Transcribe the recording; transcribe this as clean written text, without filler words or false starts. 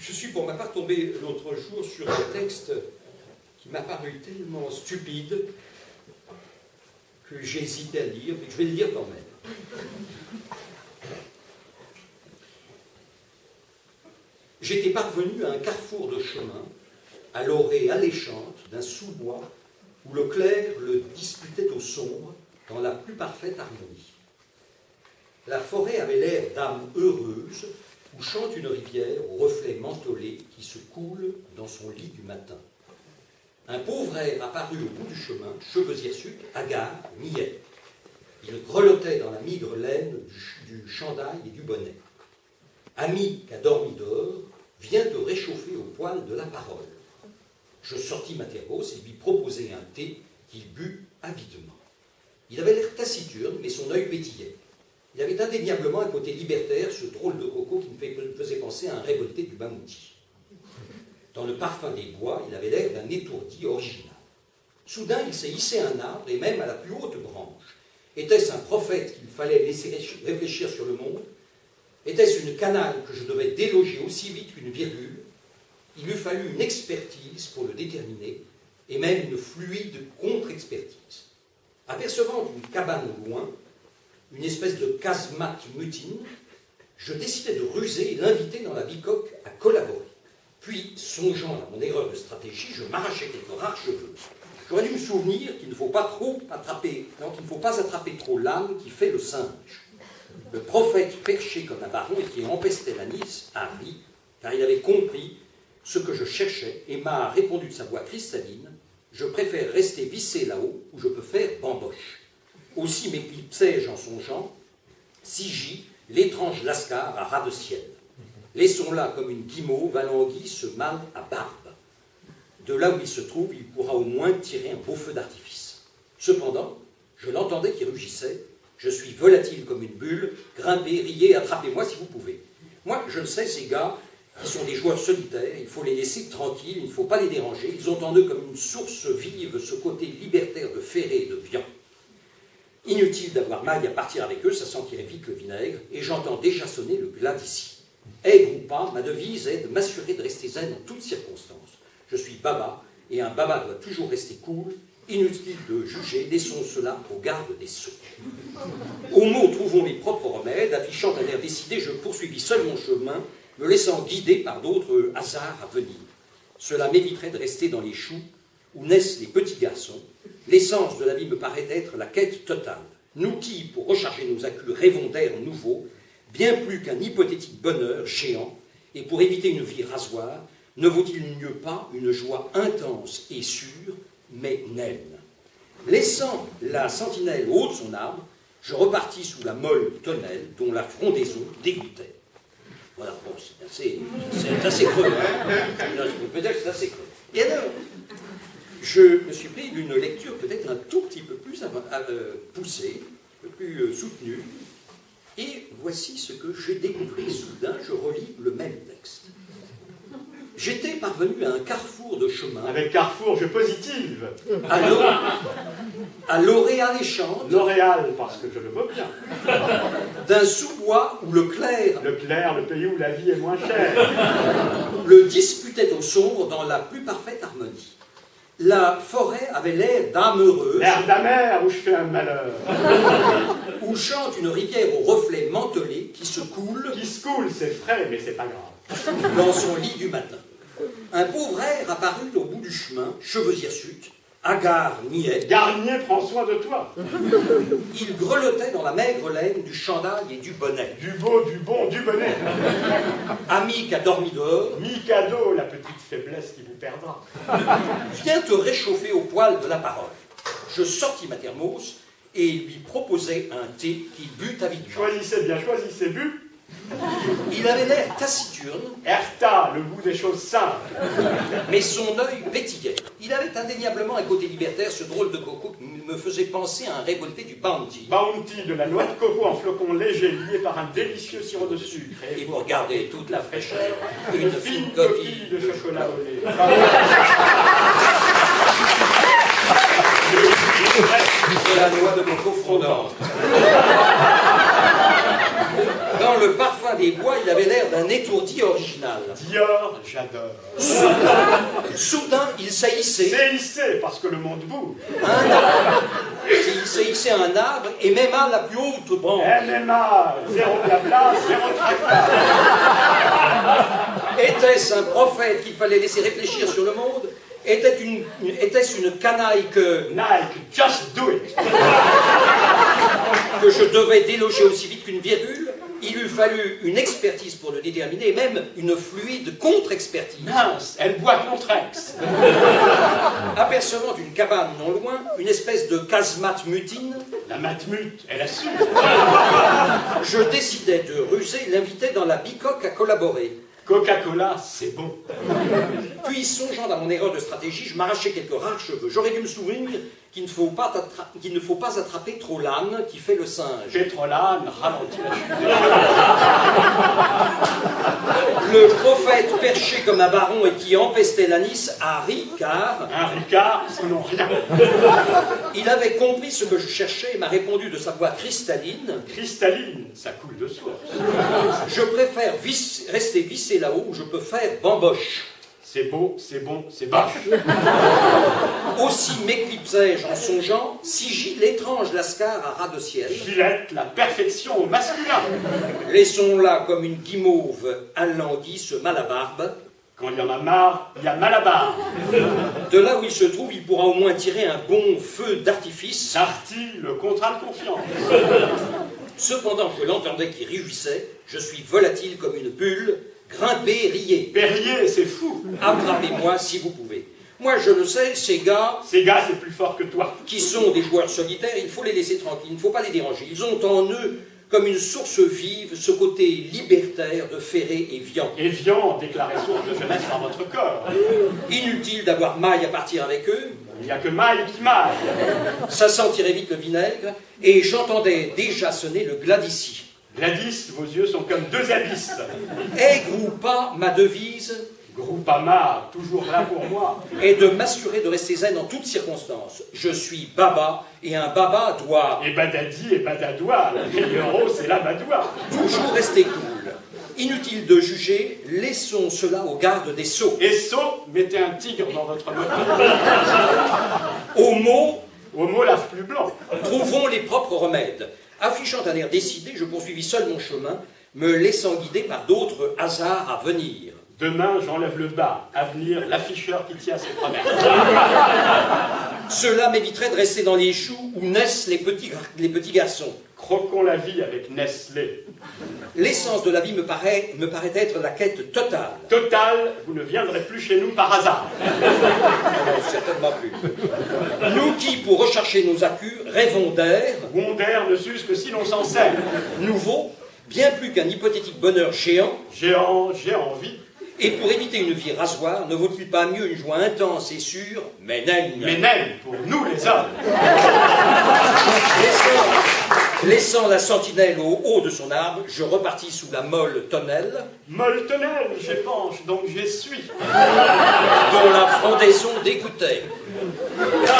Je suis pour ma part tombé l'autre jour sur un texte qui m'a paru tellement stupide que j'ai hésité à le lire, mais je vais le lire quand même. J'étais parvenu à un carrefour de chemin, à l'orée alléchante d'un sous-bois où le clair le disputait au sombre dans la plus parfaite harmonie. La forêt avait l'air d'âme heureuse où chante une rivière au reflet mentolé qui se coule dans son lit du matin. Un pauvre air apparut au bout du chemin, cheveux hirsutes, hagard, niais. Il grelottait dans la migre laine du chandail et du bonnet. Ami qu'a dormi dehors, viens te réchauffer au poil de la parole. Je sortis ma thermos et lui proposai un thé qu'il but avidement. Il avait l'air taciturne, mais son œil pétillait. Il avait indéniablement un côté libertaire, ce drôle de coco qui me faisait penser à un révolté du Bamouti. Dans le parfum des bois, il avait l'air d'un étourdi original. Soudain, il s'est hissé à un arbre, et même à la plus haute branche. Était-ce un prophète qu'il fallait laisser réfléchir sur le monde? Était-ce une canaille que je devais déloger aussi vite qu'une virgule? Il eût fallu une expertise pour le déterminer, et même une fluide contre-expertise. Apercevant d'une cabane au loin, une espèce de casemate mutine, je décidai de ruser et l'inviter dans la bicoque à collaborer. Puis, songeant à mon erreur de stratégie, je m'arrachai quelques rares cheveux. J'aurais dû me souvenir qu'il ne faut pas attraper trop l'âne qui fait le singe. Le prophète, perché comme un baron et qui empestait la Nice, a ri, car il avait compris ce que je cherchais et m'a répondu de sa voix cristalline: je préfère rester vissé là-haut où je peux faire bamboche. Aussi m'éclipsai-je en songeant: si j'y, l'étrange Lascar à ras de ciel. Laissons-la comme une guimauve alangui ce mâle à barbe. De là où il se trouve, il pourra au moins tirer un beau feu d'artifice. Cependant, je l'entendais qui rugissait: je suis volatile comme une bulle, grimpez, riez, attrapez-moi si vous pouvez. Moi, je le sais, ces gars, qui sont des joueurs solitaires, il faut les laisser tranquilles, il ne faut pas les déranger, ils ont en eux comme une source vive ce côté libertaire de ferré et de viand. Inutile d'avoir maille à partir avec eux, ça sentirait vite le vinaigre, et j'entends déjà sonner le glas d'ici. Aigre ou pas, ma devise est de m'assurer de rester zen en toutes circonstances. Je suis baba, et un baba doit toujours rester cool. Inutile de juger, laissons cela aux gardes des sceaux. Au mot, trouvons mes propres remèdes. Affichant un air décidé, je poursuivis seul mon chemin, me laissant guider par d'autres hasards à venir. Cela m'éviterait de rester dans les choux où naissent les petits garçons. L'essence de la vie me paraît être la quête totale. Nous qui, pour recharger nos accus, rêvons d'air nouveau, bien plus qu'un hypothétique bonheur géant, et pour éviter une vie rasoir, ne vaut-il mieux pas une joie intense et sûre, mais naine? Laissant la sentinelle au haut de son arbre, je repartis sous la molle tonnelle dont la frondaison dégoûtait. Voilà, bon, c'est assez creux. Hein? Je peux dire que c'est assez creux. Et alors, je me suis pris d'une lecture peut-être un tout petit peu plus poussée, un peu plus soutenue, et voici ce que j'ai découvert soudain. Je relis le même texte. J'étais parvenu à un carrefour de chemin. Avec carrefour, je positive. À l'orée alléchante. L'Oréal, parce que je le veux bien. D'un sous-bois où le clair. Le clair, le pays où la vie est moins chère. Le disputait au sombre dans la plus parfaite harmonie. La forêt avait l'air d'âme heureuse. L'air d'amère où je fais un malheur. Où chante une rivière au reflet mentolé qui se coule. Qui se coule, c'est frais, mais c'est pas grave. Dans son lit du matin. Un pauvre air apparut au bout du chemin, cheveux hirsutes, hagard, niais. Garnier, prends soin de toi. Il grelottait dans la maigre laine du chandail et du bonnet. Du beau, du bon, du bonnet. Ami qu'a dormi dehors. Mikado, la petite faiblesse qui vous perdra. Viens te réchauffer au poil de la parole. Je sortis ma thermos et lui proposai un thé qu'il but avidement. Choisissez bien, choisissez, but. Il avait l'air taciturne. Erta, le goût des choses simples. Mais son œil pétillait. Il avait indéniablement un côté libertaire, ce drôle de coco qui me faisait penser à un révolté du Bounty. Bounty, de la noix de coco en flocons légers liés par un délicieux sirop de sucre. Et pour garder toute la fraîcheur, une fine coquille de chocolat au lait. De la noix de coco fondante. Dans le parfum des bois, il avait l'air d'un étourdi original. Dior, j'adore. Soudain, il saillissait. C'est hissé parce que le monde bouge. Un arbre. Il saillissait un arbre et même à la plus haute branche. MMA, zéro blabla, zéro tracas. Était-ce un prophète qu'il fallait laisser réfléchir sur le monde? Était-ce une canaille que Nike, just do it. je devais déloger aussi vite qu'une virgule? Il eût fallu une expertise pour le déterminer, et même une fluide contre-expertise. Mince, elle boit Contrex. Apercevant une cabane non loin, une espèce de casemate mutine, La matmute, elle a su. je décidai de ruser, l'invitai dans la bicoque à collaborer. Coca-Cola, c'est bon. Puis, songeant à mon erreur de stratégie, je m'arrachai quelques rares cheveux. J'aurais dû me souvenir qu'il ne faut pas attraper trop l'âne qui fait le singe. Pétrolane ralentit la chute. Le prophète perché comme un baron et qui empestait l'anis a ri car Un Ricard, ils n'en ont rien. il avait compris ce que je cherchais et m'a répondu de sa voix cristalline. Cristalline, ça coule de source. Je préfère rester vissé là-haut où je peux faire bamboche. C'est beau, c'est bon, c'est boche. Aussi m'éclipsai-je en songeant, sigil l'étrange lascar à ras de ciel. Gillette, la perfection au masculin. Laissons là comme une guimauve alanguie ce malabarbe. Quand il y en a marre, il y a Malabar. De là où il se trouve, il pourra au moins tirer un bon feu d'artifice. Sarti, le contrat de confiance. Cependant, je l'entendais qui réjouissait. Je suis volatile comme une bulle, grimpé, riez. Perrier, c'est fou. Attrapez-moi si vous pouvez. Moi, je le sais, ces gars Ces gars, c'est plus fort que toi. qui sont des joueurs solitaires, il faut les laisser tranquilles, il ne faut pas les déranger. Ils ont en eux, comme une source vive, ce côté libertaire de Ferré et Vian. Evian, déclaré source de jeunesse par votre corps. Inutile d'avoir maille à partir avec eux, Il n'y a que maille qui maille. ça sentirait vite le vinaigre, et j'entendais déjà sonner le gladici. Gladys, vos yeux sont comme deux abysses. Aigre ou pas, ma devise Groupama, toujours là pour moi. est de m'assurer de rester zen en toutes circonstances. Je suis baba, et un baba doit Et badadi et badadoua, le meilleur eau, c'est la badoua. toujours rester cool. Inutile de juger, laissons cela aux gardes des sceaux. Et saut, mettez un tigre dans votre moteur. Au mot, Homo lave plus blanc. trouvons les propres remèdes. Affichant un air décidé, je poursuivis seul mon chemin, me laissant guider par d'autres hasards à venir. Demain, j'enlève le bas. Avenir, l'afficheur qui tient ses promesses. Cela m'éviterait de rester dans les choux où naissent les petits garçons. Croquons la vie avec Nestlé. L'essence de la vie me paraît être la quête totale. Total, vous ne viendrez plus chez nous par hasard. Non, certainement plus. Nous qui, pour rechercher nos accus, rêvons d'air Wonder ne s'use que si l'on s'en sert. nouveau, bien plus qu'un hypothétique bonheur géant. Géant, j'ai envie. Et pour éviter une vie rasoir, ne vaut-il pas mieux une joie intense et sûre, mais naine, Mais naine, pour nous les hommes. laissant la sentinelle au haut de son arbre, je repartis sous la molle tonnelle, Moltenelle, j'épanche, donc j'essuie. dont la frondaison dégoûtait. Ah,